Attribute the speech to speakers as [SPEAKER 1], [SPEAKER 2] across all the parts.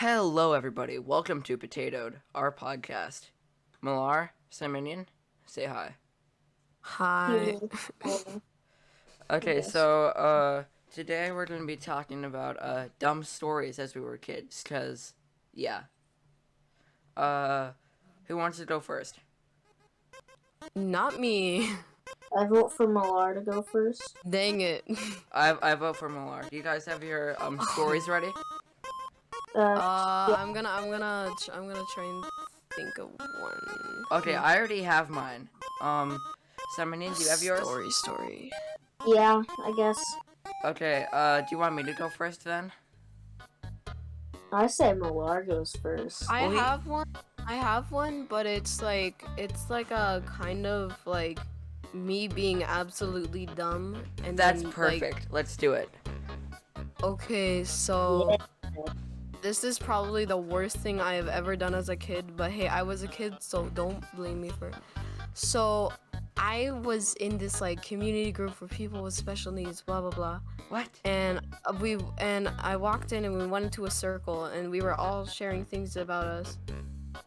[SPEAKER 1] Hello, everybody. Welcome to Potatoed, our podcast. Malar, Simonian, say hi.
[SPEAKER 2] Hi.
[SPEAKER 1] Okay,
[SPEAKER 2] Yes.
[SPEAKER 1] so today we're going to be talking about dumb stories as we were kids. Cause, yeah. Who wants to go first?
[SPEAKER 2] Not me.
[SPEAKER 3] I vote for Malar to go first.
[SPEAKER 2] Dang it.
[SPEAKER 1] I vote for Malar. Do you guys have your stories ready?
[SPEAKER 2] I'm gonna try and think of one.
[SPEAKER 1] Okay, I already have mine. Simonian, do you have yours?
[SPEAKER 2] Story.
[SPEAKER 3] Yeah, I guess.
[SPEAKER 1] Okay, do you want me to go first then?
[SPEAKER 3] I say Malar goes first.
[SPEAKER 2] I
[SPEAKER 1] Well,
[SPEAKER 2] have one, but it's like a kind of like me being absolutely dumb and
[SPEAKER 1] That's
[SPEAKER 2] then,
[SPEAKER 1] perfect. Let's do it.
[SPEAKER 2] Okay, so this is probably the worst thing I have ever done as a kid, but hey, I was a kid, so don't blame me for it. So, I was in this like community group for people with special needs, blah blah blah.
[SPEAKER 1] What?
[SPEAKER 2] And I walked in and we went into a circle and we were all sharing things about us.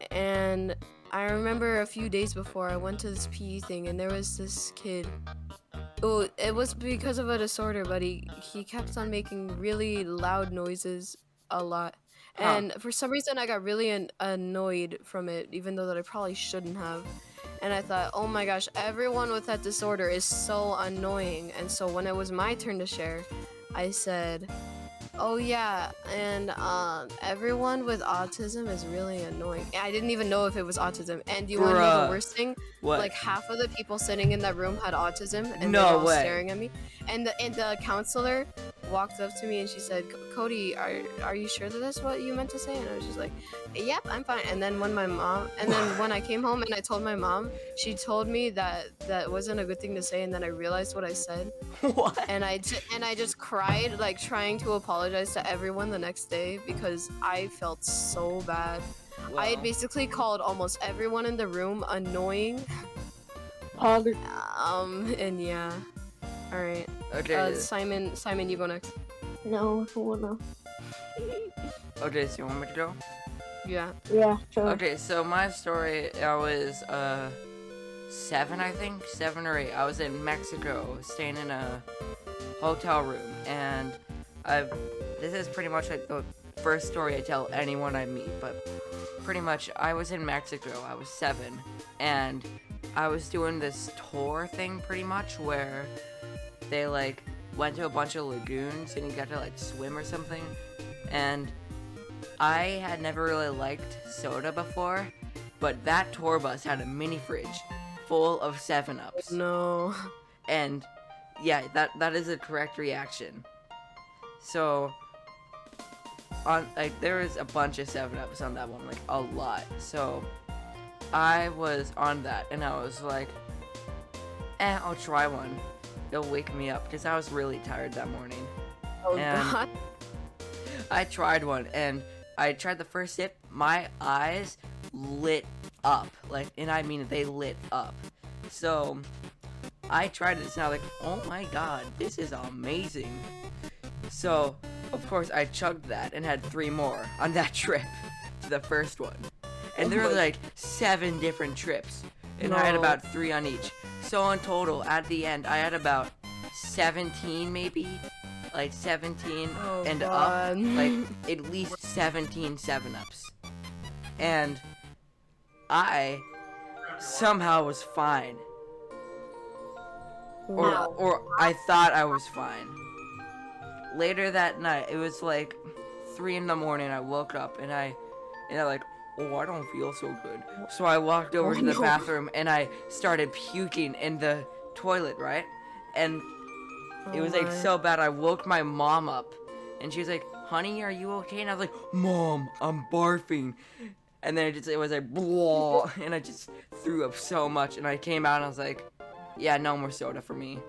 [SPEAKER 2] And I remember a few days before I went to this PE thing and there was this kid. Oh, it was because of a disorder, but he kept on making really loud noises a lot.
[SPEAKER 1] Huh.
[SPEAKER 2] And for some reason I got really annoyed from it, even though that I probably shouldn't have. And I thought, oh my gosh, everyone with that disorder is so annoying. And so when it was my turn to share, I said, oh yeah, and everyone with autism is really annoying. I didn't even know if it was autism. And do you want to know
[SPEAKER 1] Bruh.
[SPEAKER 2] the worst thing?
[SPEAKER 1] What?
[SPEAKER 2] Like half of the people sitting in that room had autism, and
[SPEAKER 1] No
[SPEAKER 2] they were all
[SPEAKER 1] way.
[SPEAKER 2] staring at me. And the counselor walked up to me and she said, Cody, are you sure that that's what you meant to say? And I was just like, yep, I'm fine. And then when I came home and I told my mom, she told me that wasn't a good thing to say, and then I realized what I said.
[SPEAKER 1] What?
[SPEAKER 2] And I just cried, like trying to apologize to everyone the next day because I felt so bad. I had
[SPEAKER 1] Wow.
[SPEAKER 2] basically called almost everyone in the room annoying. And yeah. All right.
[SPEAKER 1] Okay.
[SPEAKER 2] Simon, you go next.
[SPEAKER 3] No, I wanna.
[SPEAKER 1] Okay, so you want me to go?
[SPEAKER 2] Yeah.
[SPEAKER 3] Yeah, sure.
[SPEAKER 1] Okay, so my story, I was 7, I think, 7 or 8. I was in Mexico, staying in a hotel room, and this is pretty much like the first story I tell anyone I meet, but pretty much I was in Mexico. I was 7, and I was doing this tour thing pretty much where they like went to a bunch of lagoons and you got to like swim or something, and I had never really liked soda before, but that tour bus had a mini fridge full of 7-Ups.
[SPEAKER 2] No.
[SPEAKER 1] And yeah, that is the correct reaction. So there was a bunch of 7-Ups on that one, like a lot. So I was on that and I was like, I'll try one. It'll wake me up, because I was really tired that morning.
[SPEAKER 2] Oh
[SPEAKER 1] And-
[SPEAKER 2] God.
[SPEAKER 1] I tried one, and I tried the first sip. My eyes lit up, and I mean they lit up. So I tried it, and I was like, oh my god, this is amazing. So of course I chugged that and had 3 more on that trip to the first one, and there were like 7 different trips, and I had
[SPEAKER 2] No.
[SPEAKER 1] about 3 on each. So in total, at the end, I had about 17 maybe. Like 17
[SPEAKER 2] Oh,
[SPEAKER 1] and
[SPEAKER 2] God.
[SPEAKER 1] up, like at least 17 7-Ups. And I somehow was fine.
[SPEAKER 2] Wow.
[SPEAKER 1] Or I thought I was fine. Later that night, it was like 3 in the morning, I woke up and I like, oh, I don't feel so good. So I walked over to the
[SPEAKER 2] no.
[SPEAKER 1] bathroom and I started puking in the toilet, right? And it was like
[SPEAKER 2] my.
[SPEAKER 1] so bad, I woke my mom up, and she was like, honey, are you okay? And I was like, Mom, I'm barfing. And then it was like, blah, and I just threw up so much, and I came out and I was like, yeah, no more soda for me.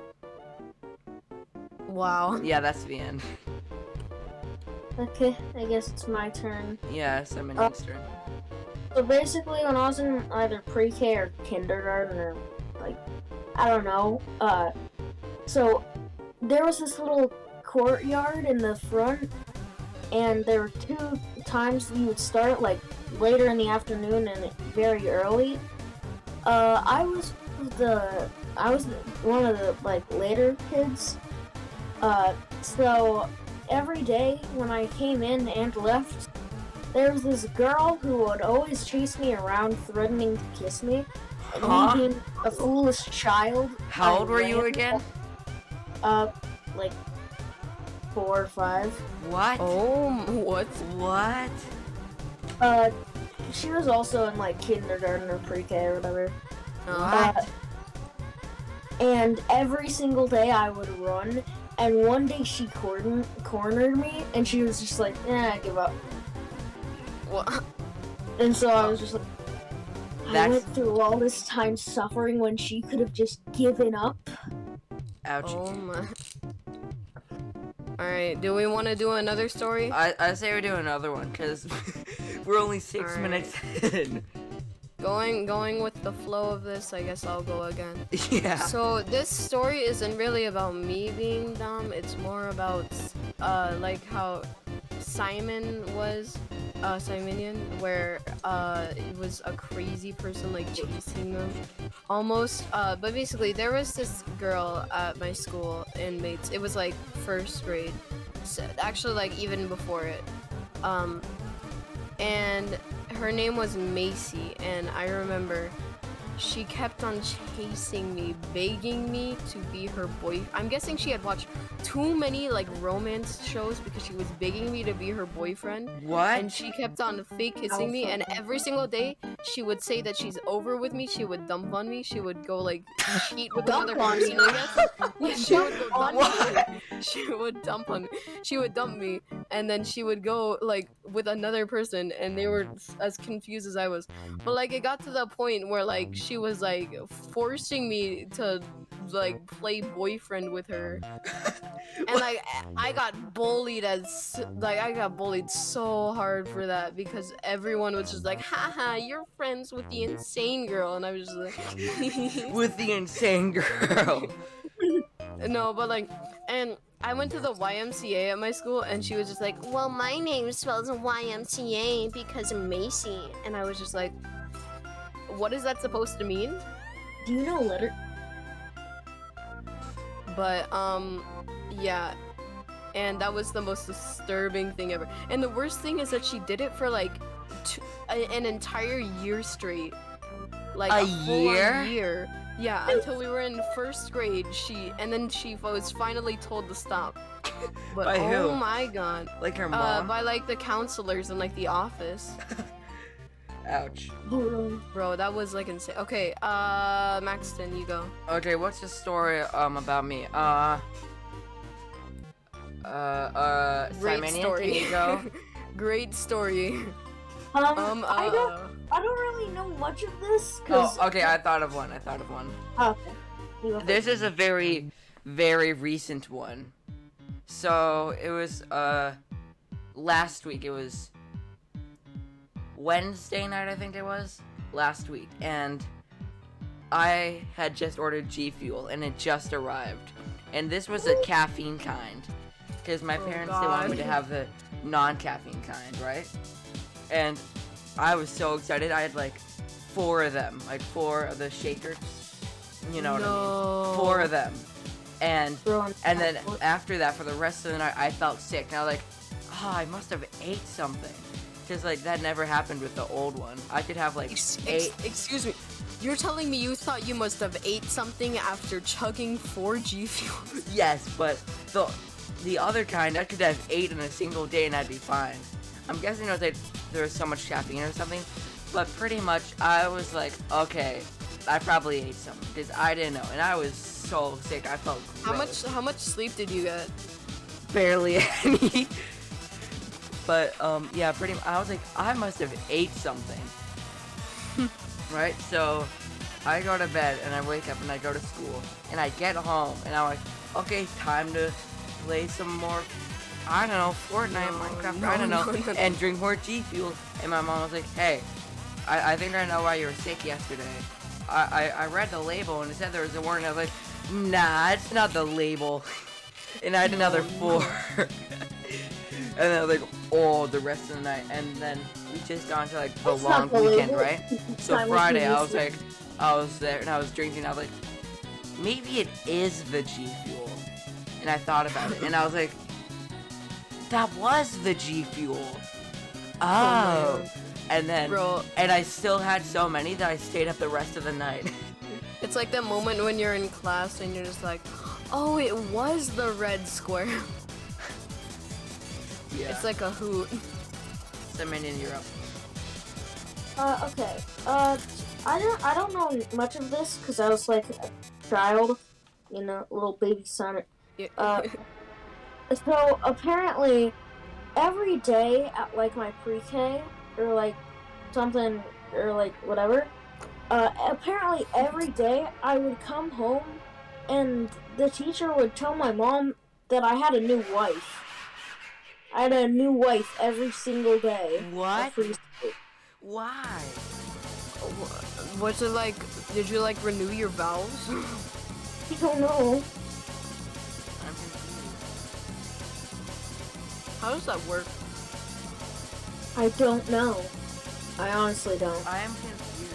[SPEAKER 2] Wow.
[SPEAKER 1] Yeah, that's the end.
[SPEAKER 3] Okay, I guess it's my turn.
[SPEAKER 1] Yeah, Simon's turn.
[SPEAKER 3] So basically, when I was in either pre-K or kindergarten or like, I don't know, so there was this little courtyard in the front, and there were times you would start like later in the afternoon and very early. I was one of the like later kids. So every day when I came in and left, there was this girl who would always chase me around, threatening to kiss me. And
[SPEAKER 1] Huh?
[SPEAKER 3] me being a foolish child.
[SPEAKER 1] How
[SPEAKER 3] I
[SPEAKER 1] old were you
[SPEAKER 3] ran-
[SPEAKER 1] again?
[SPEAKER 3] Like 4 or 5.
[SPEAKER 1] What?
[SPEAKER 2] Oh, what?
[SPEAKER 1] What?
[SPEAKER 3] She was also in like kindergarten or pre-K or whatever.
[SPEAKER 1] What?
[SPEAKER 3] And every single day I would run, and one day she cornered me, and she was just like, I give up.
[SPEAKER 2] What?
[SPEAKER 3] And so I was just like, I
[SPEAKER 1] That's
[SPEAKER 3] went through all this time suffering when she could have just given up.
[SPEAKER 1] ouch.
[SPEAKER 2] Oh my. Alright, do we want to do another story?
[SPEAKER 1] I say we do another one because we're only 6
[SPEAKER 2] Alright.
[SPEAKER 1] minutes in.
[SPEAKER 2] Going with the flow of this, I guess I'll go again.
[SPEAKER 1] Yeah.
[SPEAKER 2] So this story isn't really about me being dumb. It's more about like how Simon was Simonian, where it was a crazy person like chasing them almost. But basically there was this girl at my school in Mates. It was like first grade. So, actually like even before it. And her name was Macy, and I remember she kept on chasing me, begging me to be her boy. I'm guessing she had watched too many like romance shows because she was begging me to be her boyfriend.
[SPEAKER 1] What?
[SPEAKER 2] And she kept on fake kissing me, and every single day she would say that she's over with me. She would dump on me. She would go like cheat with
[SPEAKER 3] Dump
[SPEAKER 2] another
[SPEAKER 3] on
[SPEAKER 2] person.
[SPEAKER 3] you?
[SPEAKER 2] I guess. Yeah, she would go dump
[SPEAKER 1] What?
[SPEAKER 2] me. She would dump on me. She would dump me, and then she would go like with another person, and they were as confused as I was. But like it got to the point where like she was like forcing me to like play boyfriend with her. And like I got bullied I got bullied so hard for that because everyone was just like, haha, you're friends with the insane girl, and I was just like
[SPEAKER 1] With the insane girl.
[SPEAKER 2] no, but like, and I went to the YMCA at my school, and she was just like, well, my name spells YMCA because of Macy, and I was just like, what is that supposed to mean?
[SPEAKER 3] Do you know letter?
[SPEAKER 2] But yeah, and that was the most disturbing thing ever. And the worst thing is that she did it for like an entire year straight, like
[SPEAKER 1] A
[SPEAKER 2] full-on
[SPEAKER 1] year?
[SPEAKER 2] year. Yeah, until we were in first grade. And then she was finally told to stop. But
[SPEAKER 1] By
[SPEAKER 2] oh
[SPEAKER 1] who?
[SPEAKER 2] my god,
[SPEAKER 1] Like her mom?
[SPEAKER 2] by like the counselors in like the office.
[SPEAKER 1] Ouch.
[SPEAKER 2] Bro, that was like insane. Okay, Maxton, you go.
[SPEAKER 1] Okay, what's the story about me?
[SPEAKER 2] Great
[SPEAKER 1] Simonian,
[SPEAKER 2] story.
[SPEAKER 1] can you go?
[SPEAKER 2] Great story.
[SPEAKER 3] I don't really know much of this because.
[SPEAKER 1] Oh, okay, I thought of one.
[SPEAKER 3] Okay. You go
[SPEAKER 1] This is a very, very recent one. So, it was, last week. It was Wednesday night, I think it was. Last week. And I had just ordered G Fuel, and it just arrived. And this was a caffeine kind. Because my parents, they wanted me to
[SPEAKER 2] God.
[SPEAKER 1] have the non-caffeine kind, right? And I was so excited. I had like 4 of them. Like 4 of the shakers. You know what I mean? 4 of them. And
[SPEAKER 3] Bro,
[SPEAKER 1] then after that, for the rest of the night, I felt sick. And I was like, I must have ate something. Because, like, that never happened with the old one. I could have, like, 8.
[SPEAKER 2] Excuse me. You're telling me you thought you must have ate something after chugging 4 G Fuels?
[SPEAKER 1] Yes, but the other kind, I could have 8 in a single day and I'd be fine. I'm guessing it was like there was so much caffeine or something. But pretty much, I was like, okay, I probably ate something. Because I didn't know. And I was so sick. I felt gross.
[SPEAKER 2] How much sleep did you get?
[SPEAKER 1] Barely any. But, yeah, pretty much, I was like, I must have ate something. Right? So, I go to bed, and I wake up, and I go to school. And I get home, and I'm like, okay, time to play some more, I don't know, Fortnite, Minecraft, I don't know,
[SPEAKER 2] no.
[SPEAKER 1] and drink more G Fuel. And my mom was like, hey, I think I know why you were sick yesterday. I read the label, and it said there was a warning. I was like, nah, it's not the label. And I had another 4. And then I was like, all the rest of the night, and then we just got into like the
[SPEAKER 3] That's
[SPEAKER 1] long
[SPEAKER 3] not the
[SPEAKER 1] weekend,
[SPEAKER 3] label.
[SPEAKER 1] right? So Friday, I was like,
[SPEAKER 3] Simultaneously.
[SPEAKER 1] I was there and I was drinking. I was like, maybe it is the G Fuel, and I thought about it, and I was like, that was the G Fuel. Oh,
[SPEAKER 2] God.
[SPEAKER 1] and then
[SPEAKER 2] Bro,
[SPEAKER 1] and I still had so many that I stayed up the rest of the night.
[SPEAKER 2] it's like the moment when you're in class and you're just like, oh, it was the red square.
[SPEAKER 1] Yeah.
[SPEAKER 2] It's like a hoot.
[SPEAKER 1] So Minion, you're up.
[SPEAKER 3] Okay. I don't know much of this because I was like a child, little baby son.
[SPEAKER 2] Yeah.
[SPEAKER 3] So apparently, every day at like my pre-K or like something or like whatever, apparently every day I would come home and the teacher would tell my mom that I had a new wife. I had a new wife every single day.
[SPEAKER 1] What?
[SPEAKER 3] At preschool.
[SPEAKER 1] Why?
[SPEAKER 2] What's it like? Did you like renew your vows?
[SPEAKER 3] I don't know.
[SPEAKER 1] I'm confused.
[SPEAKER 2] How does that work?
[SPEAKER 3] I don't know. I honestly don't.
[SPEAKER 1] I am confused.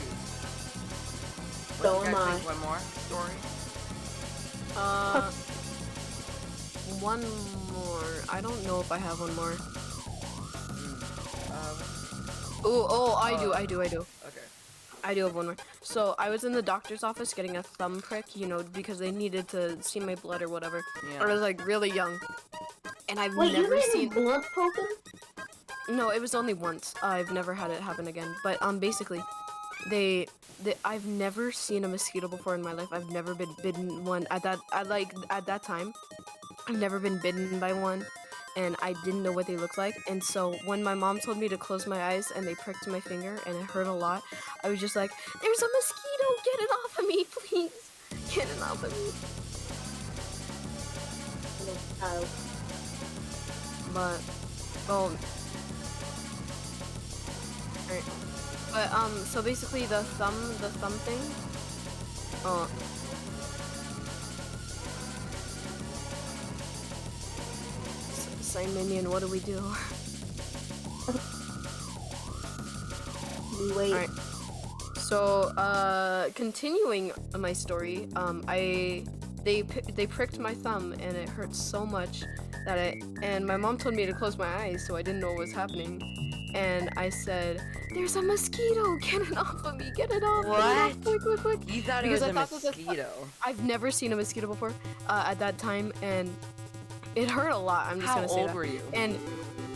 [SPEAKER 3] So
[SPEAKER 1] you
[SPEAKER 3] am
[SPEAKER 1] guys
[SPEAKER 3] I.
[SPEAKER 1] think one more story?
[SPEAKER 2] One more. I don't know if I have one more. Oh, I do.
[SPEAKER 1] Okay.
[SPEAKER 2] I do have one more. So I was in the doctor's office getting a thumb prick, because they needed to see my blood or whatever.
[SPEAKER 1] Yeah.
[SPEAKER 2] I was like really young, and I've
[SPEAKER 3] Wait, you
[SPEAKER 2] never
[SPEAKER 3] getting
[SPEAKER 2] seen.
[SPEAKER 3] blood poking?
[SPEAKER 2] No, it was only once. I've never had it happen again. But basically, I've never seen a mosquito before in my life. I've never been bitten one at that time. I've never been bitten by one, and I didn't know what they looked like. And so when my mom told me to close my eyes and they pricked my finger and it hurt a lot, I was just like, "There's a mosquito! Get it off of me, please! Get it off of me!"
[SPEAKER 3] Oh.
[SPEAKER 2] But, alright. But so basically the thumb thing. Sign Minion, what do we do?
[SPEAKER 3] We wait.
[SPEAKER 2] Alright. So, continuing my story, they pricked my thumb and it hurt so much that and my mom told me to close my eyes so I didn't know what was happening. And I said, "There's a mosquito! Get it off of me! Get it off!
[SPEAKER 1] What?
[SPEAKER 2] Get it off, quick, quick!"
[SPEAKER 1] You thought it
[SPEAKER 2] Because
[SPEAKER 1] was
[SPEAKER 2] I
[SPEAKER 1] a
[SPEAKER 2] thought that the-
[SPEAKER 1] mosquito.
[SPEAKER 2] I've never seen a mosquito before at that time, and it hurt a lot. I'm just
[SPEAKER 1] How
[SPEAKER 2] gonna say
[SPEAKER 1] old
[SPEAKER 2] that.
[SPEAKER 1] were you?
[SPEAKER 2] And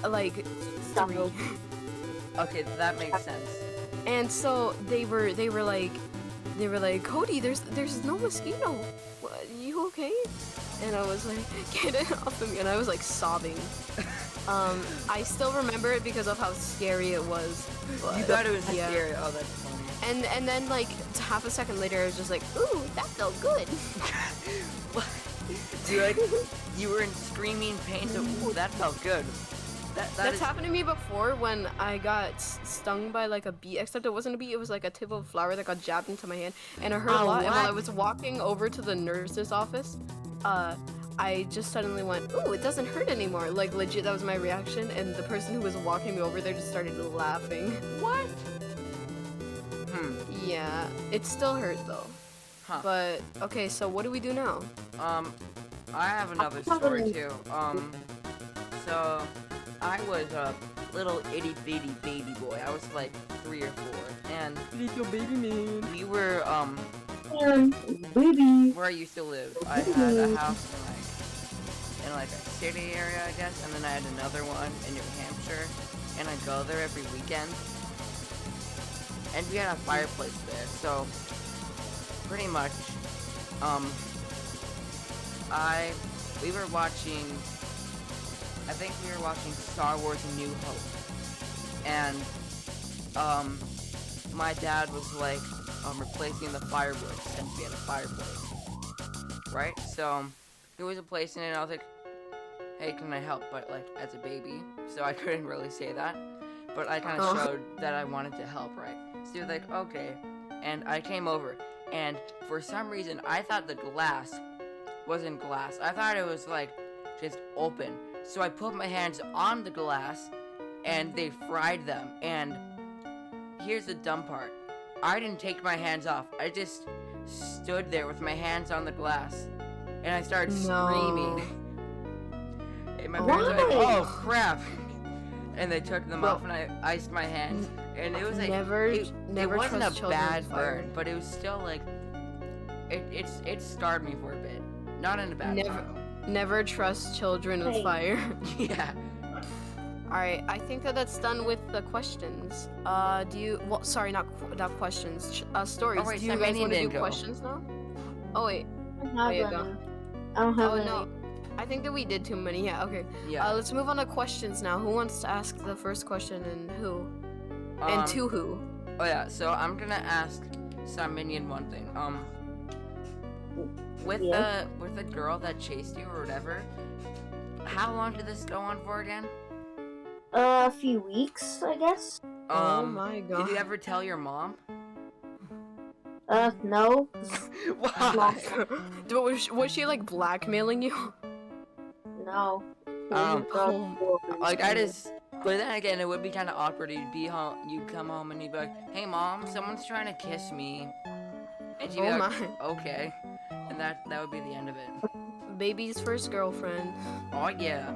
[SPEAKER 2] like
[SPEAKER 3] Stop
[SPEAKER 2] 3.
[SPEAKER 3] it.
[SPEAKER 1] Okay, that makes sense.
[SPEAKER 2] And so they were like, "Cody, there's no mosquito. What, you okay?" And I was like, "Get it off of me!" And I was like sobbing. I still remember it because of how scary it was.
[SPEAKER 1] You thought it was
[SPEAKER 2] Yeah.
[SPEAKER 1] scary. Oh, that's funny.
[SPEAKER 2] And then like half a second later, I was just like, "Ooh, that felt good."
[SPEAKER 1] You were in screaming pain, so ooh, that felt good.
[SPEAKER 2] That's happened to me before when I got stung by like a bee, except it wasn't a bee, it was like a tip of a flower that got jabbed into my hand, and it hurt a
[SPEAKER 1] Oh,
[SPEAKER 2] lot. And while
[SPEAKER 1] what?
[SPEAKER 2] I was walking over to the nurse's office, I just suddenly went, "Ooh, it doesn't hurt anymore." Like legit, that was my reaction, and the person who was walking me over there just started laughing.
[SPEAKER 1] What?
[SPEAKER 2] Yeah, it still hurt though.
[SPEAKER 1] Huh.
[SPEAKER 2] But okay, so what do we do now?
[SPEAKER 1] I have another story too. So I was a little itty bitty baby boy. I was like 3 or 4, and
[SPEAKER 2] Little baby man.
[SPEAKER 1] we were
[SPEAKER 3] And baby.
[SPEAKER 1] where I used to live. I had a house in like a city area, I guess, and then I had another one in New Hampshire, and I'd go there every weekend. And we had a fireplace there, so pretty much, we were watching, I think we were watching Star Wars: A New Hope, and my dad was like replacing the firewood since we had a fireplace, right? So he was replacing it, and I was like, "Hey, can I help?" But like as a baby, so I couldn't really say that, but I kind of showed that I wanted to help, right? So he was like, "Okay," and I came over, and for some reason I thought the glass wasn't glass. I thought it was like just open. So I put my hands on the glass and they fried them. And here's the dumb part. I didn't take my hands off. I just stood there with my hands on the glass, and I started screaming. And my parents were like, "Oh crap!" And they took them off, and I iced my hands. And it was like
[SPEAKER 2] never
[SPEAKER 1] it wasn't
[SPEAKER 2] trust
[SPEAKER 1] a
[SPEAKER 2] children
[SPEAKER 1] bad
[SPEAKER 2] with fire.
[SPEAKER 1] burn, but it was still like it scarred me for a bit. Not in a bad way.
[SPEAKER 2] Never trust children with
[SPEAKER 3] Hey.
[SPEAKER 2] fire.
[SPEAKER 1] Yeah.
[SPEAKER 2] Alright, I think that's done with the questions. Do you? Well, sorry, not questions. Stories.
[SPEAKER 1] Oh, wait,
[SPEAKER 2] do you
[SPEAKER 1] Simon
[SPEAKER 2] guys want to do
[SPEAKER 1] didn't go.
[SPEAKER 2] questions now? Oh wait.
[SPEAKER 3] I don't have
[SPEAKER 2] you
[SPEAKER 3] any.
[SPEAKER 2] go.
[SPEAKER 3] I don't have
[SPEAKER 2] Oh
[SPEAKER 3] any.
[SPEAKER 2] no. I think that we did too many. Yeah. Okay.
[SPEAKER 1] Yeah.
[SPEAKER 2] Let's move on to questions now. Who wants to ask the first question and who? And to who?
[SPEAKER 1] Oh yeah. So I'm gonna ask Simonian one thing. With
[SPEAKER 3] Yeah.
[SPEAKER 1] the girl that chased you or whatever. How long did this go on for again?
[SPEAKER 3] A few weeks, I guess.
[SPEAKER 2] Oh my god.
[SPEAKER 1] Did you ever tell your mom?
[SPEAKER 3] No.
[SPEAKER 1] Why?
[SPEAKER 2] Was she like blackmailing you?
[SPEAKER 3] No.
[SPEAKER 1] Like I just. But then again, it would be kind of awkward. You'd be home, you'd come home, and you'd be like, "Hey, mom, someone's trying to kiss me," and she'd be
[SPEAKER 2] Oh
[SPEAKER 1] like,
[SPEAKER 2] my.
[SPEAKER 1] "Okay," and that would be the end of it.
[SPEAKER 2] Baby's first girlfriend.
[SPEAKER 1] Oh yeah.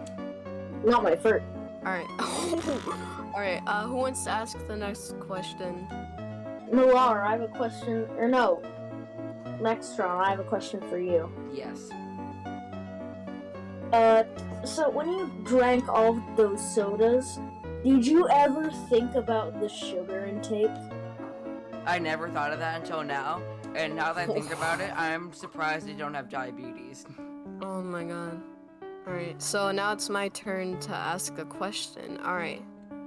[SPEAKER 3] Not my first.
[SPEAKER 2] Alright. Alright, who wants to ask the next question?
[SPEAKER 3] Noir, I have a question. Or no. Nextron, I have a question for you.
[SPEAKER 1] Yes.
[SPEAKER 3] So when you drank all of those sodas, did you ever think about the sugar intake?
[SPEAKER 1] I never thought of that until now, and now that I think about it, I'm surprised I don't have diabetes.
[SPEAKER 2] Oh my god. Alright, so now it's my turn to ask a question. Alright.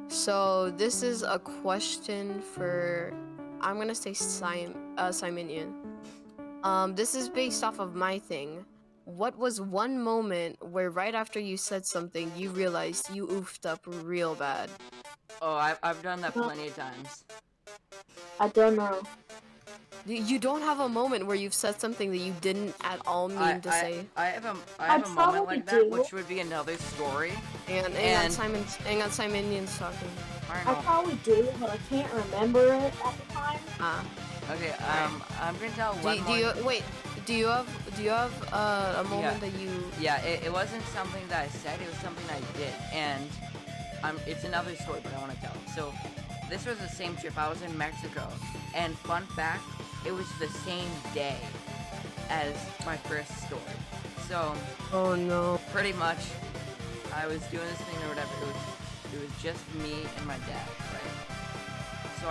[SPEAKER 2] So this is a question for, I'm gonna say Simonian. This is based off of my thing. What was one moment where right after you said something, you realized you oofed up real bad?
[SPEAKER 1] Oh, I've done that plenty of times.
[SPEAKER 3] I don't know.
[SPEAKER 2] You don't have a moment where you've said something that you didn't at all mean to say.
[SPEAKER 1] I have a
[SPEAKER 3] I
[SPEAKER 1] moment
[SPEAKER 3] probably
[SPEAKER 1] like that,
[SPEAKER 3] do.
[SPEAKER 1] which would be another story.
[SPEAKER 2] Hang
[SPEAKER 1] And-
[SPEAKER 2] on, Simonian's talking.
[SPEAKER 1] I
[SPEAKER 3] I
[SPEAKER 1] don't know.
[SPEAKER 3] probably do, but I can't remember it at the time.
[SPEAKER 1] Okay, I'm gonna tell one
[SPEAKER 2] Do
[SPEAKER 1] more.
[SPEAKER 2] you wait? Do you have a moment that you?
[SPEAKER 1] Yeah, it wasn't something that I said, it was something I did, and it's another story, but I want to tell it. So, this was the same trip, I was in Mexico, and fun fact, it was the same day as my first story. So,
[SPEAKER 2] Oh no.
[SPEAKER 1] pretty much, I was doing this thing or whatever, it was just me and my dad, right? So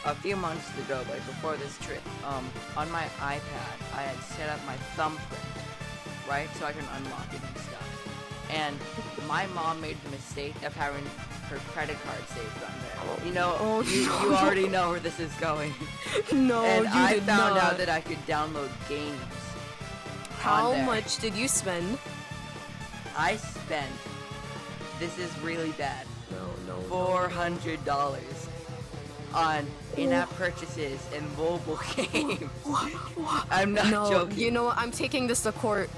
[SPEAKER 1] a few months ago, like before this trip, on my iPad, I had set up my thumbprint, right? So I can unlock it and stuff. And my mom made the mistake of having her credit card saved on there. You know,
[SPEAKER 2] Oh,
[SPEAKER 1] you
[SPEAKER 2] no.
[SPEAKER 1] already know where this is going.
[SPEAKER 2] No,
[SPEAKER 1] And
[SPEAKER 2] you
[SPEAKER 1] I
[SPEAKER 2] did
[SPEAKER 1] found
[SPEAKER 2] not.
[SPEAKER 1] out that I could download games.
[SPEAKER 2] How
[SPEAKER 1] on there.
[SPEAKER 2] much did you spend?
[SPEAKER 1] I spent, this is really bad,
[SPEAKER 2] No.
[SPEAKER 1] $400 on in-app purchases and mobile games. I'm not
[SPEAKER 2] No,
[SPEAKER 1] joking.
[SPEAKER 2] you know what? I'm taking this to court.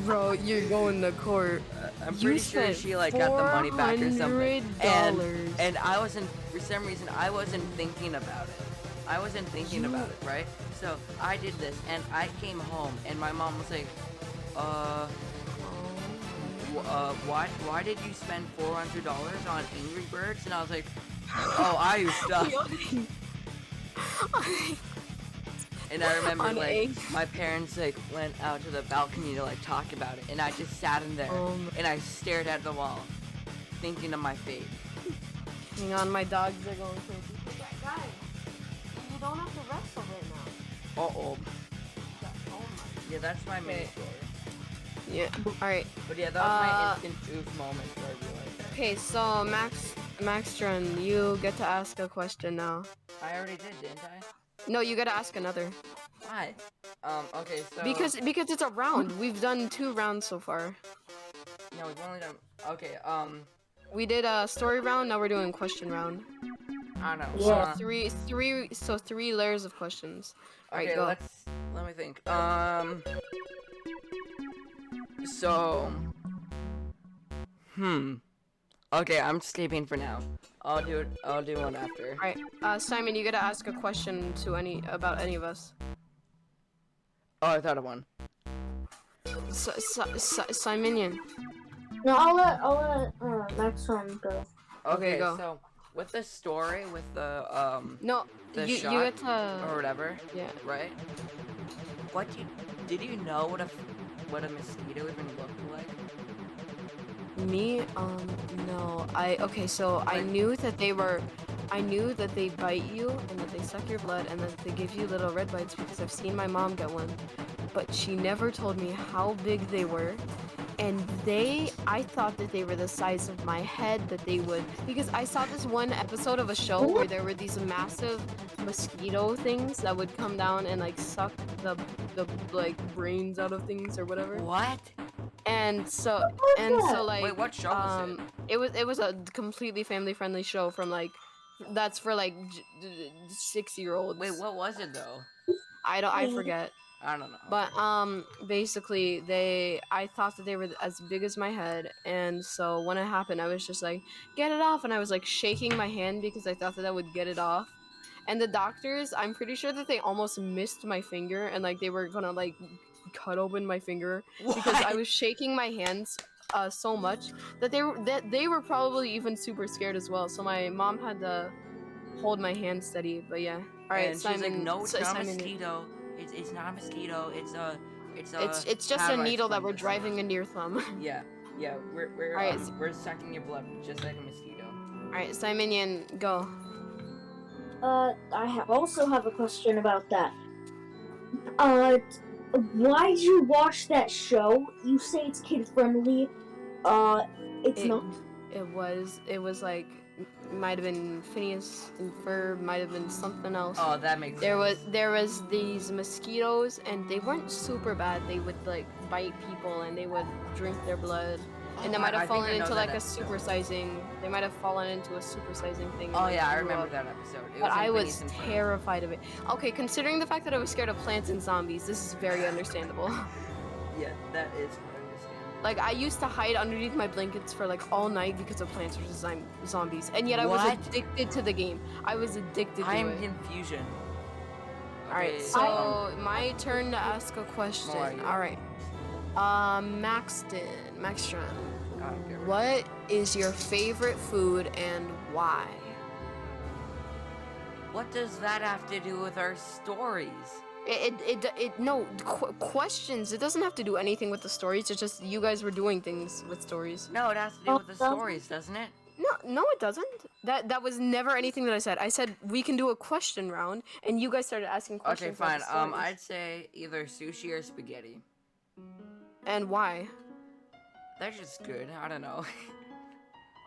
[SPEAKER 2] Bro, you're going to court.
[SPEAKER 1] I'm
[SPEAKER 2] You
[SPEAKER 1] pretty sure
[SPEAKER 2] spent
[SPEAKER 1] she like got the money back or something.
[SPEAKER 2] $400.
[SPEAKER 1] And I wasn't, for some reason, I wasn't thinking about it. I wasn't thinking about it, right? So I did this, and I came home, and my mom was like, why did you spend $400 on Angry Birds? And I was like, oh, I used stuff. And I remember
[SPEAKER 2] On
[SPEAKER 1] like
[SPEAKER 2] Ang-
[SPEAKER 1] my parents like went out to the balcony to like talk about it, and I just sat in there
[SPEAKER 2] Oh
[SPEAKER 1] and I stared at the wall, thinking of my fate.
[SPEAKER 2] Hang on, my dogs are going crazy. Guys, you don't have to wrestle right now.
[SPEAKER 1] Oh yeah, that's my main
[SPEAKER 2] Okay.
[SPEAKER 1] story.
[SPEAKER 2] Yeah. All right.
[SPEAKER 1] But yeah, that was my instant oof moment where I realized that.
[SPEAKER 2] Okay, so Maxtron, you get to ask a question now.
[SPEAKER 1] I already did, didn't I?
[SPEAKER 2] No, you gotta ask another.
[SPEAKER 1] Why? Okay, so
[SPEAKER 2] Because it's a round. We've done 2 rounds so far.
[SPEAKER 1] no, we've only done. Okay,
[SPEAKER 2] We did a story round. Now we're doing question round.
[SPEAKER 1] I don't know.
[SPEAKER 3] Yeah.
[SPEAKER 2] Three layers of questions. All right,
[SPEAKER 1] Okay,
[SPEAKER 2] go.
[SPEAKER 1] let me think. So Okay, I'm sleeping for now. I'll do one after.
[SPEAKER 2] All right, Simon, you gotta ask a question to about any of us.
[SPEAKER 1] Oh, I thought of one.
[SPEAKER 2] Simonian.
[SPEAKER 3] No, I'll let next one go.
[SPEAKER 1] Okay,
[SPEAKER 2] go.
[SPEAKER 1] so with the story, with the
[SPEAKER 2] No,
[SPEAKER 1] the
[SPEAKER 2] you
[SPEAKER 1] shot
[SPEAKER 2] get to.
[SPEAKER 1] or whatever,
[SPEAKER 2] Yeah.
[SPEAKER 1] right? Did you know what a mosquito even looked like?
[SPEAKER 2] Me? No. Okay, so I knew that they bite you and that they suck your blood and that they give you little red bites because I've seen my mom get one. But she never told me how big they were. And I thought that they were the size of my head, because I saw this one episode of a show where there were these massive mosquito things that would come down and like suck the like brains out of things or whatever.
[SPEAKER 1] What?
[SPEAKER 2] And so like
[SPEAKER 1] Wait, what show was it?
[SPEAKER 2] It was a completely family friendly show from like that's for like 6-year-olds.
[SPEAKER 1] Wait, what was it though?
[SPEAKER 2] I forget.
[SPEAKER 1] I don't know.
[SPEAKER 2] But basically I thought that they were as big as my head, and so when it happened I was just like, get it off, and I was like shaking my hand because I thought that would get it off. And the doctors, I'm pretty sure that they almost missed my finger and like they were gonna like cut open my finger because I was shaking my hands so much that they were probably even super scared as well. So my mom had to hold my hand steady. But yeah, all right,
[SPEAKER 1] and
[SPEAKER 2] Simon.
[SPEAKER 1] She's like, no, it's not a
[SPEAKER 2] Simon,
[SPEAKER 1] mosquito. It's not a mosquito.
[SPEAKER 2] It's just a needle that we're driving into your thumb.
[SPEAKER 1] Yeah, we're
[SPEAKER 2] Alright,
[SPEAKER 1] we're sucking your blood just like a mosquito.
[SPEAKER 2] All right, Simonian, go.
[SPEAKER 3] I also have a question about that. Why'd you watch that show? You say it's kid friendly. It's not.
[SPEAKER 2] It was like might have been Phineas and Ferb, might have been something else.
[SPEAKER 1] Oh, that makes
[SPEAKER 2] There
[SPEAKER 1] sense.
[SPEAKER 2] was these mosquitoes, and they weren't super bad. They would like bite people, and they would drink their blood, and they might
[SPEAKER 1] I
[SPEAKER 2] have
[SPEAKER 1] think
[SPEAKER 2] fallen
[SPEAKER 1] I know
[SPEAKER 2] into
[SPEAKER 1] that
[SPEAKER 2] like a
[SPEAKER 1] episode.
[SPEAKER 2] supersizing. They might have fallen into a supersizing thing. and,
[SPEAKER 1] Oh
[SPEAKER 2] like,
[SPEAKER 1] yeah, I
[SPEAKER 2] grew
[SPEAKER 1] remember
[SPEAKER 2] up.
[SPEAKER 1] that episode. It
[SPEAKER 2] But
[SPEAKER 1] was
[SPEAKER 2] I
[SPEAKER 1] in
[SPEAKER 2] was
[SPEAKER 1] Phineas and Ferb.
[SPEAKER 2] terrified of it. Okay, considering the fact that I was scared of plants and zombies, this is very understandable.
[SPEAKER 1] Yeah, that is quite understandable.
[SPEAKER 2] Like, I used to hide underneath my blankets for like all night because of Plants vs. Zombies, and yet I was
[SPEAKER 1] What?
[SPEAKER 2] addicted to the game. I was addicted to
[SPEAKER 1] I am
[SPEAKER 2] it.
[SPEAKER 1] confusion.
[SPEAKER 2] Alright,
[SPEAKER 1] Okay,
[SPEAKER 2] so my turn to ask a question.
[SPEAKER 1] How are you?
[SPEAKER 2] Alright. Maxton.
[SPEAKER 1] I don't care.
[SPEAKER 2] What is your favorite food and why?
[SPEAKER 1] What does that have to do with our stories?
[SPEAKER 2] Questions. It doesn't have to do anything with the stories. It's just you guys were doing things with stories.
[SPEAKER 1] No, it has to do with the stories, doesn't it?
[SPEAKER 2] No, it doesn't. That was never anything that I said. I said we can do a question round, and you guys started asking
[SPEAKER 1] Okay,
[SPEAKER 2] questions.
[SPEAKER 1] fine.
[SPEAKER 2] about the stories.
[SPEAKER 1] I'd say either sushi or spaghetti.
[SPEAKER 2] And why?
[SPEAKER 1] They're just good. I don't know.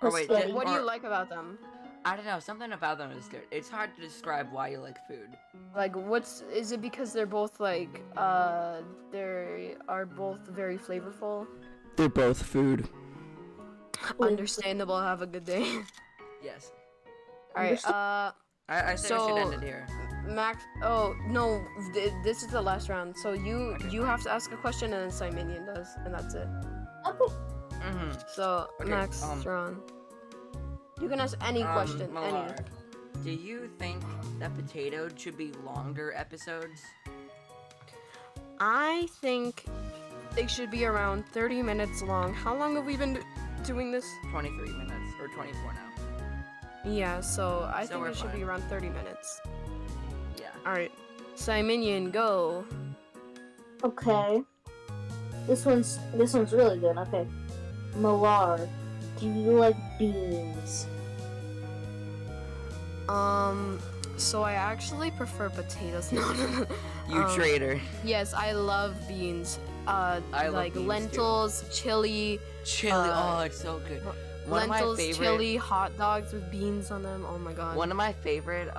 [SPEAKER 3] Or
[SPEAKER 1] or wait,
[SPEAKER 3] spaghetti.
[SPEAKER 2] What do you like about them?
[SPEAKER 1] I don't know. Something about them is good. It's hard to describe why you like food.
[SPEAKER 2] Like, is it because they're both like, they are both very flavorful?
[SPEAKER 1] They're both food.
[SPEAKER 2] Understandable. Have a good day.
[SPEAKER 1] Yes.
[SPEAKER 2] All right.
[SPEAKER 1] I think we
[SPEAKER 2] So-
[SPEAKER 1] should end it here.
[SPEAKER 2] Max. Oh no, this is the last round. So you have to ask a question, and then Simonian does, and that's it.
[SPEAKER 3] Okay.
[SPEAKER 1] Mm-hmm.
[SPEAKER 2] So
[SPEAKER 1] Okay,
[SPEAKER 2] Max, you're on. You can ask any question. Any.
[SPEAKER 1] Malar, do you think that Potato should be longer episodes?
[SPEAKER 2] I think they should be around 30 minutes long. How long have we been doing this?
[SPEAKER 1] 23 minutes or 24 now.
[SPEAKER 2] Yeah, so I
[SPEAKER 1] So
[SPEAKER 2] think
[SPEAKER 1] we're
[SPEAKER 2] it should be
[SPEAKER 1] fine.
[SPEAKER 2] around 30 minutes.
[SPEAKER 1] Yeah.
[SPEAKER 2] Alright. Simonian, go.
[SPEAKER 3] Okay. This one's really good. Okay. Malar, do you like beans?
[SPEAKER 2] So I actually prefer potatoes. No.
[SPEAKER 1] You traitor.
[SPEAKER 2] Yes, I love beans.
[SPEAKER 1] love
[SPEAKER 2] Like
[SPEAKER 1] beans, too.
[SPEAKER 2] lentils, chili,
[SPEAKER 1] Chili.
[SPEAKER 2] Uh,
[SPEAKER 1] Oh, it's so good. One
[SPEAKER 2] lentils,
[SPEAKER 1] of my favorite,
[SPEAKER 2] chili, hot dogs with beans on them. Oh my god.
[SPEAKER 1] One of my favorite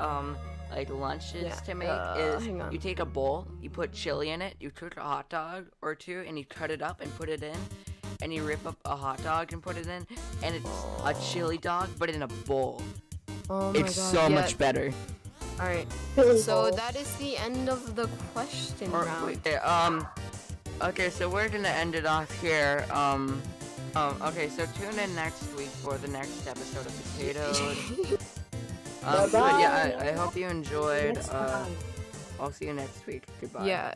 [SPEAKER 1] like lunches
[SPEAKER 2] Yeah,
[SPEAKER 1] to make is
[SPEAKER 2] hang on.
[SPEAKER 1] you take a bowl, you put chili in it, you cook a hot dog or two, and you cut it up and put it in, and you rip up a hot dog and put it in, and it's a chili dog but in a bowl.
[SPEAKER 2] Oh my
[SPEAKER 1] It's
[SPEAKER 2] god.
[SPEAKER 1] so
[SPEAKER 2] yeah.
[SPEAKER 1] much better.
[SPEAKER 2] Alright.
[SPEAKER 3] Chili
[SPEAKER 2] So
[SPEAKER 3] bowl.
[SPEAKER 2] that is the end of the question
[SPEAKER 1] Or
[SPEAKER 2] round.
[SPEAKER 1] wait, okay, so we're gonna end it off here. Okay, so tune in next week for the next episode of Potatoed.
[SPEAKER 3] Bye-bye.
[SPEAKER 1] But yeah, I hope you enjoyed.
[SPEAKER 3] Next time.
[SPEAKER 1] I'll see you next week. Goodbye.
[SPEAKER 2] Yeah.